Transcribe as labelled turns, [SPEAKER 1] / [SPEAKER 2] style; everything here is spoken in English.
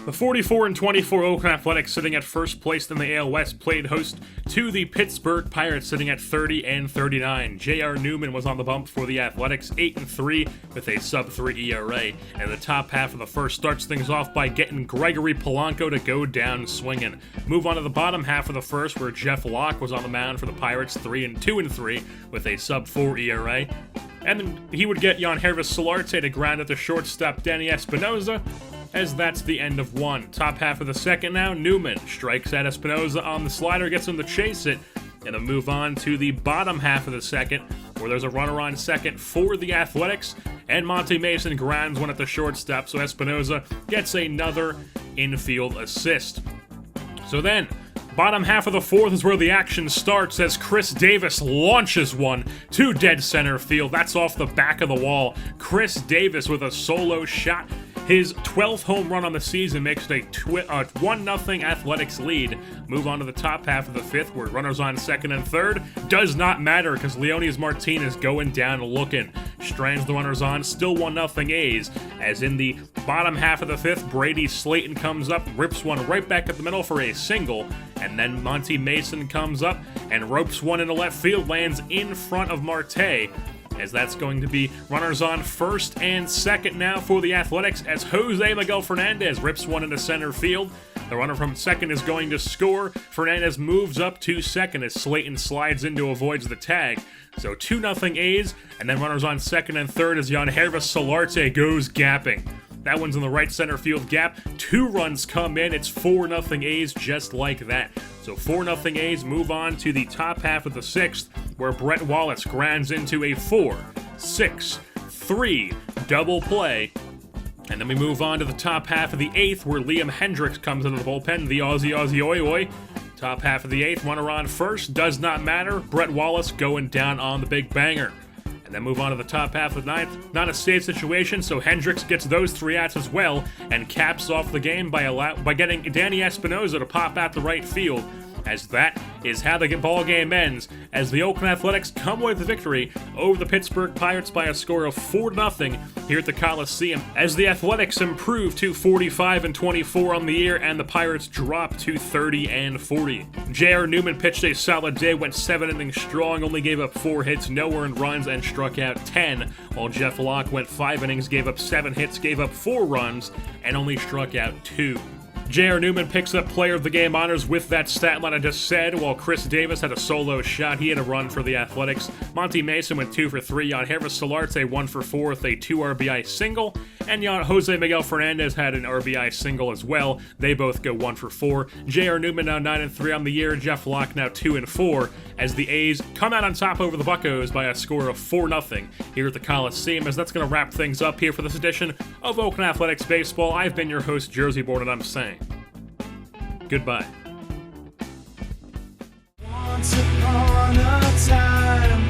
[SPEAKER 1] The 44-24 Oakland Athletics, sitting at first place in the AL West, played host to the Pittsburgh Pirates, sitting at 30-39. J.R. Newman was on the bump for the Athletics, 8-3 with a sub-3 ERA. And the top half of the first starts things off by getting Gregory Polanco to go down swinging. Move on to the bottom half of the first, where Jeff Locke was on the mound for the Pirates, 2-3 with a sub-4 ERA. And then he would get Yangervis Solarte to ground at the shortstop Danny Espinosa, as that's the end of one. Top half of the second now, Newman strikes at Espinosa on the slider, gets him to chase it, and a move on to the bottom half of the second, where there's a runner on second for the Athletics, and Monty Mason grounds one at the shortstop, so Espinosa gets another infield assist. So then, bottom half of the fourth is where the action starts as Chris Davis launches one to dead center field. That's off the back of the wall. Chris Davis with a solo shot. His 12th home run on the season makes it a 1-0 Athletics lead. Move on to the top half of the fifth, where runners on second and third. Does not matter because Leonis Martinez going down looking. Strands the runners on, still 1-0 A's. As in the bottom half of the fifth, Brady Slayton comes up, rips one right back at the middle for a single. And then Monty Mason comes up and ropes one into left field, lands in front of Marte, as that's going to be runners on first and second now for the Athletics, as Jose Miguel Fernandez rips one into center field. The runner from second is going to score. Fernandez moves up to second as Slayton slides into, avoids the tag. So 2-0 A's, and then runners on second and third as Yangervis Solarte goes gapping. That one's in the right center field gap. 2 runs come in. It's 4-0 A's just like that. So 4-0 A's move on to the top half of the sixth, where Brett Wallace grounds into a 4-6-3 double play. And then we move on to the top half of the eighth, where Liam Hendricks comes into the bullpen, the Aussie oi oi. Top half of the eighth, runner on first, does not matter. Brett Wallace going down on the big banger. And then move on to the top half of the ninth. Not a save situation, so Hendricks gets those 3 outs as well and caps off the game by getting Danny Espinosa to pop out the right field, as that is how the ball game ends, as the Oakland Athletics come away with the victory over the Pittsburgh Pirates by a score of 4-0 here at the Coliseum, as the Athletics improve to 45-24 on the year and the Pirates drop to 30-40. J.R. Newman pitched a solid day, went 7 innings strong, only gave up 4 hits, no earned runs, and struck out 10, while Jeff Locke went 5 innings, gave up 7 hits, gave up 4 runs, and only struck out 2. J.R. Newman picks up Player of the Game honors with that stat line I just said, while Chris Davis had a solo shot. He had a run for the Athletics. Monty Mason went 2 for 3. Yangervis Solarte 1 for 4 with a 2 RBI single. And Jose Miguel Fernandez had an RBI single as well. They both go 1 for 4. J.R. Newman now 9-3 on the year. Jeff Locke now 2-4, as the A's come out on top over the Buccos by a score of 4-0 here at the Coliseum, as that's going to wrap things up here for this edition of Oakland Athletics Baseball. I've been your host, Jersey Born, and I'm saying goodbye.
[SPEAKER 2] Once upon a time